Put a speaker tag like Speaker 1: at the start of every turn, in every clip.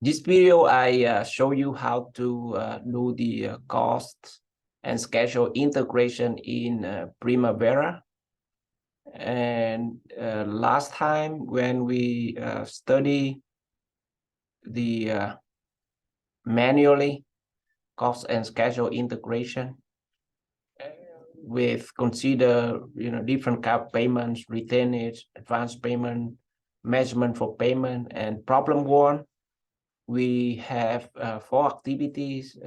Speaker 1: This video, I show you how to do the cost and schedule integration in Primavera. And last time when we study the manually cost and schedule integration with consider different kind of payments, retainage, advance payment, measurement for payment, and problem one. We have 4 activities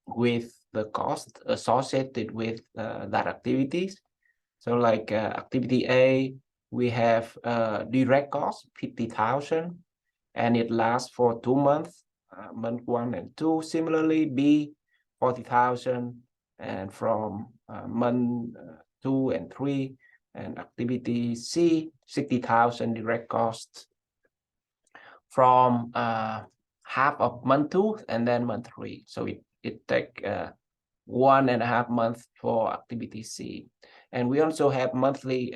Speaker 1: with the cost associated with that activities. So like activity A, we have direct cost 50,000 and it lasts for 2 months, month 1 and 2. Similarly, B 40,000 and from month 2 and 3, and activity C 60,000 direct costs from half of month 2 and then month 3. So it take 1.5 months for activity C. And we also have monthly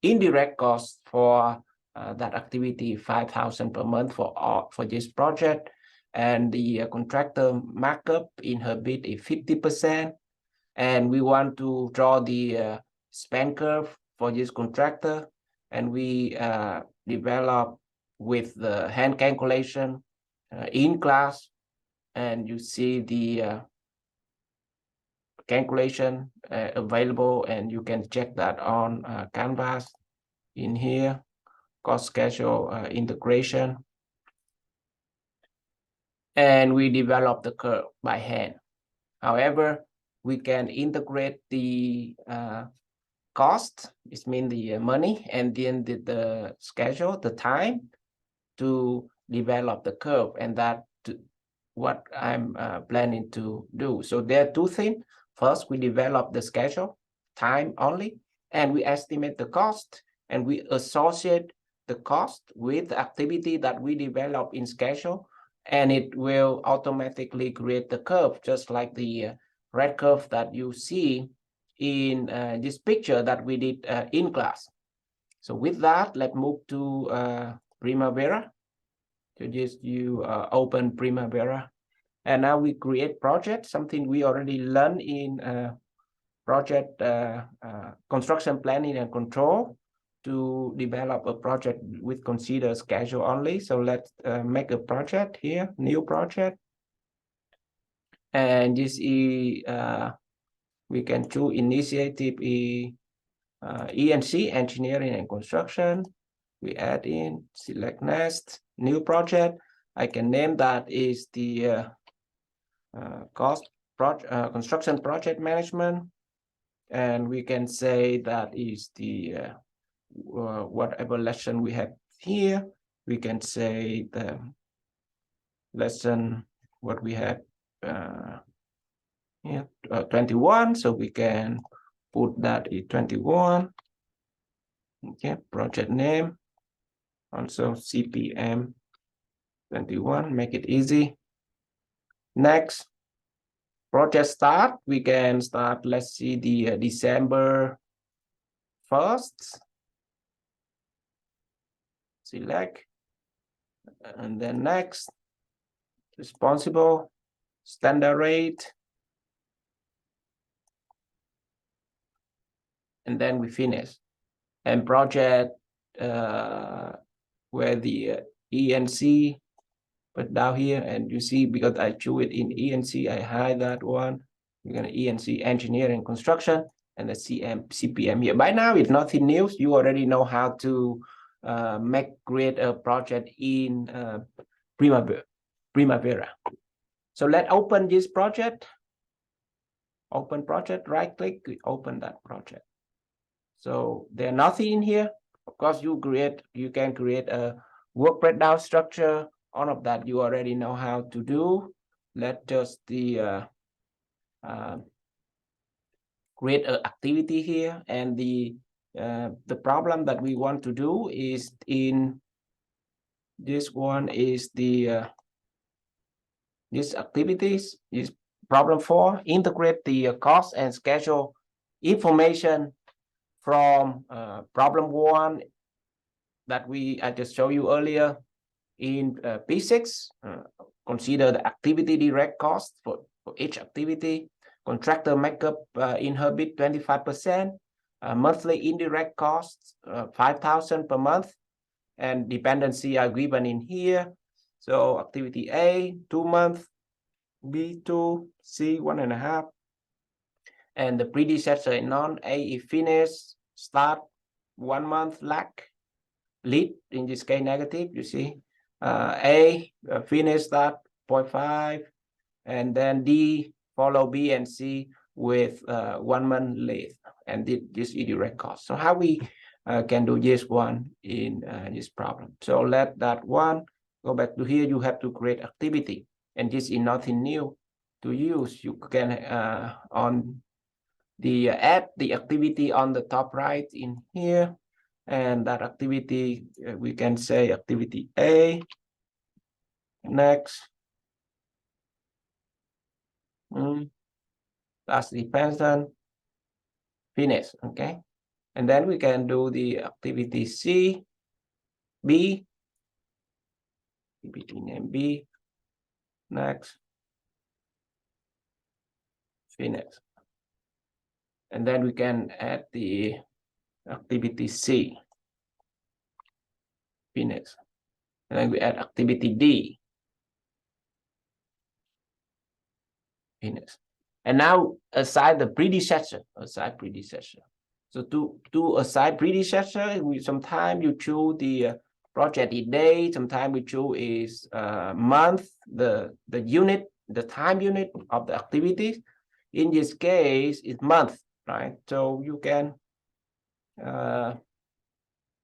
Speaker 1: indirect costs for that activity, 5,000 per month for this project. And the contractor markup in her bid is 50%. And we want to draw the spend curve for this contractor. And we develop with the hand calculation in class, and you see the calculation available, and you can check that on Canvas in here, cost schedule integration. And we develop the curve by hand. However, we can integrate the cost, it means the money, and then the schedule, the time, to develop the curve, and that what I'm planning to do. So there are 2 things. First, we develop the schedule, time only, and we estimate the cost, and we associate the cost with the activity that we develop in schedule, and it will automatically create the curve, just like the red curve that you see in this picture that we did in class. So with that, let's move to Primavera. So just you open Primavera, and now we create project, something we already learned in project construction planning and control, to develop a project with consider schedule only. So let's make a project here, new project, and this is we can choose initiative E&C, engineering and construction. We add in, select next, new project. I can name that is the construction project management, and we can say that is the whatever lesson we have here. We can say the lesson what we have here, 21. So we can put that in 21. Okay, project name also CPM 21, make it easy. Next, project start, we can start, let's see, the December 1st. Select, and then next, responsible, standard rate, and then we finish. And project where the E&C, but down here, and you see, because I choose it in E&C, I hide that one. We're going to E&C, engineering construction, and the CPM here. By now, it's nothing new. You already know how to create a project in Primavera. So let's open this project. Open project, right click, we open that project. So there's nothing in here. Of course, you can create a work breakdown structure. All of that you already know how to do. Let's just create an activity here, and the problem that we want to do is in this one is the these activities is problem 4, integrate the cost and schedule information from problem 1 that I just showed you earlier In P6, consider the activity direct cost for each activity. Contractor makeup in her bid 25%. Monthly indirect costs 5,000 per month, and dependency are given in here. So activity A 2 months, B 2, C 1.5, and the predecessor in non-A is finished, start 1 month lag, lead in this case negative. You see A finish start 0.5, and then D follow B and C with 1 month lead, and this is direct cost. So how we can do this one in this problem? So let that one go back to here. You have to create activity, and this is nothing new to use. You can on the add the activity on the top right in here, and that activity we can say activity A. Next, that's dependent, finish. Okay, and then we can do the activity C, B, activity name B. Next, finish, and then we can add the activity C, finish, and then we add activity D, finish. And now assign the predecessor, So to assign predecessor, sometimes you choose the project is day, sometimes we choose is month, the unit, the time unit of the activity. In this case, it's month, right? So you can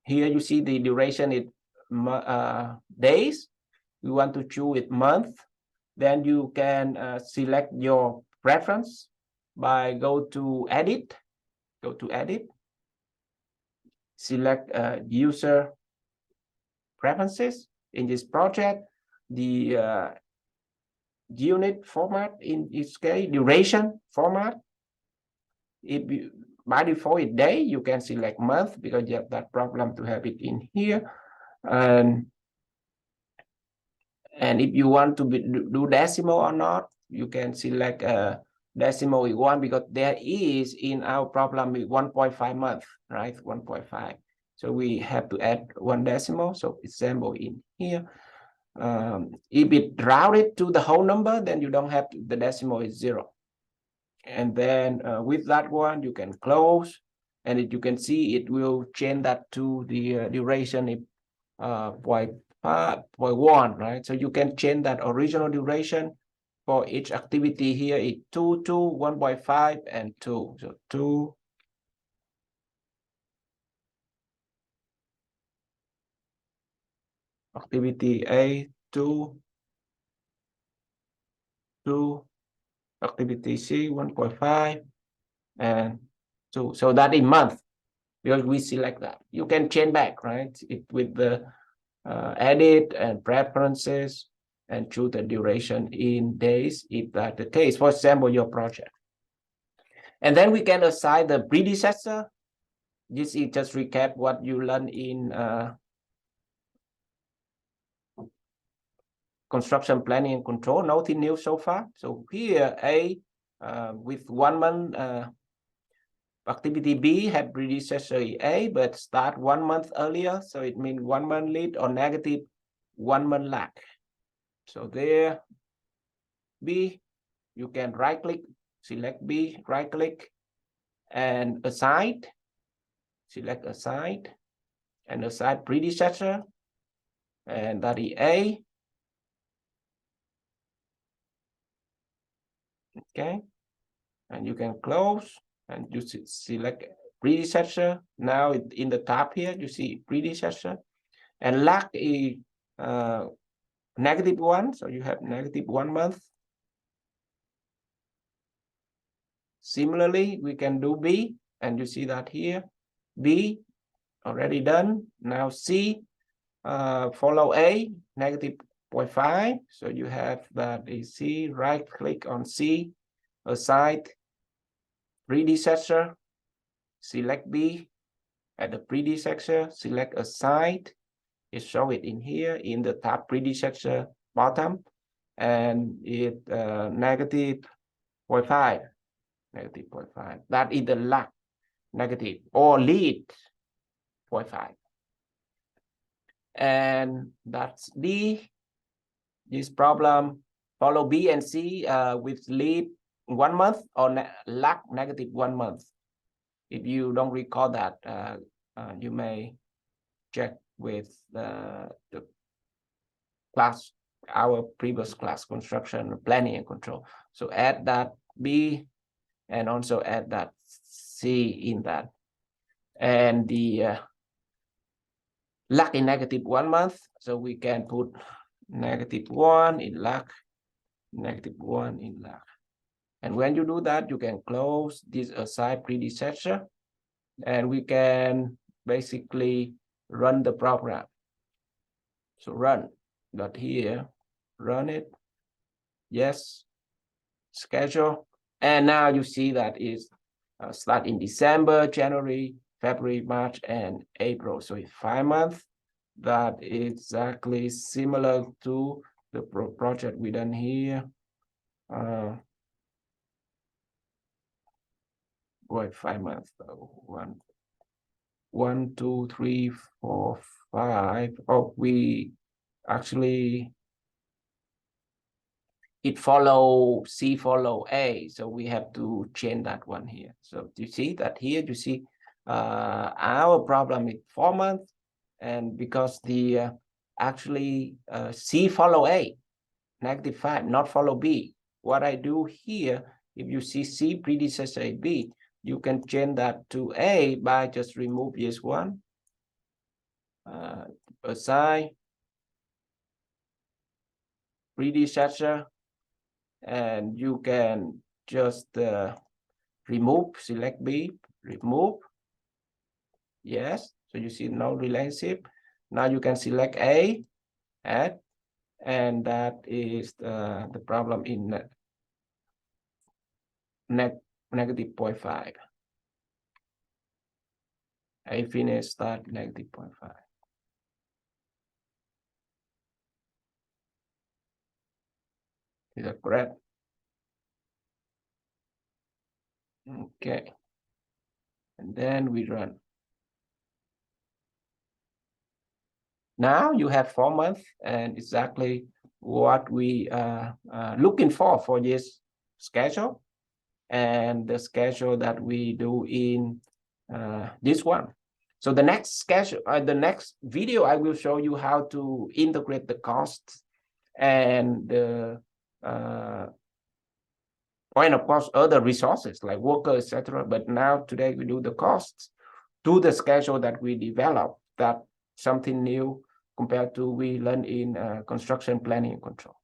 Speaker 1: here you see the duration is days. We want to choose it month. Then you can select your preference by go to edit, select user preferences. In this project, the unit format, in this case duration format, if you by default it's day, you can select month because you have that problem to have it in here. And if you want to do decimal or not, you can select decimal with 1, because there is in our problem with 1.5 month, right? 1.5. So we have to add 1 decimal. So example in here. If it rounded to the whole number, then you don't have to, the decimal is 0. And then with that one, you can close, and you can see it will change that to the duration if 0.1, right? So you can change that original duration for each activity. Here is 2, 2, 1.5, and 2. So 2. Activity A, 2, 2. Activity C, 1.5, and 2. So that in month, because we select that. You can change back, right? With the edit and preferences, and choose the duration in days if that's the case. For example, your project. And then we can assign the predecessor. This is just recap what you learned in construction planning and control. Nothing new so far. So here A with 1 month, activity B had predecessor A, but start 1 month earlier. So it means 1 month lead or negative 1 month lag. So there, B, you can right click, select B, right click, and assign, select assign, and assign predecessor, and that is A. Okay, and you can close, and you select predecessor. Now in the tab here, you see predecessor, and lag is -1, so you have -1 month. Similarly, we can do B, and you see that here, B already done. Now C, follow A, -0.5. So you have that is C, right click on C, assign predecessor, select B, at the predecessor, select assign, it show it in here in the tab predecessor bottom, and it negative 0.5, negative 0.5. That is the lag negative or lead 0.5. And that's D. This problem follow B and C with lead 1 month or lag negative 1 month. If you don't recall that, you may check with the class, our previous class, construction, planning and control. So add that B and also add that C in that. And the lag in negative 1 month, so we can put -1 in lag, -1 in lag. And when you do that, you can close this assign predecessor, and we can basically run the program. So run, but here, run it, yes, schedule. And now you see that is start in December, January, February, March, and April. So it's 5 months. That is exactly similar to the project we done here. Wait, 5 months. 1, 2, 3, 4, 5. Oh, we actually it follow C follow A, so we have to change that one here. So you see that here, you see our problem is 4 months, and because the actually C follow A, -5, not follow B. What I do here, if you see C predecessor A, B, you can change that to A by just remove this one, assign predecessor, and you can just remove, select B, remove, yes. So you see no relationship. Now you can select A, add, and that is the problem in negative 0.5. I finish that negative 0.5. Is that correct? Okay. And then we run. Now you have 4 months, and exactly what we are looking for this schedule, and the schedule that we do in this one. So the next schedule, the next video, I will show you how to integrate the costs and the and of course other resources like workers, etc. But now today we do the costs to the schedule that we develop. That something new compared to we learn in construction planning and control.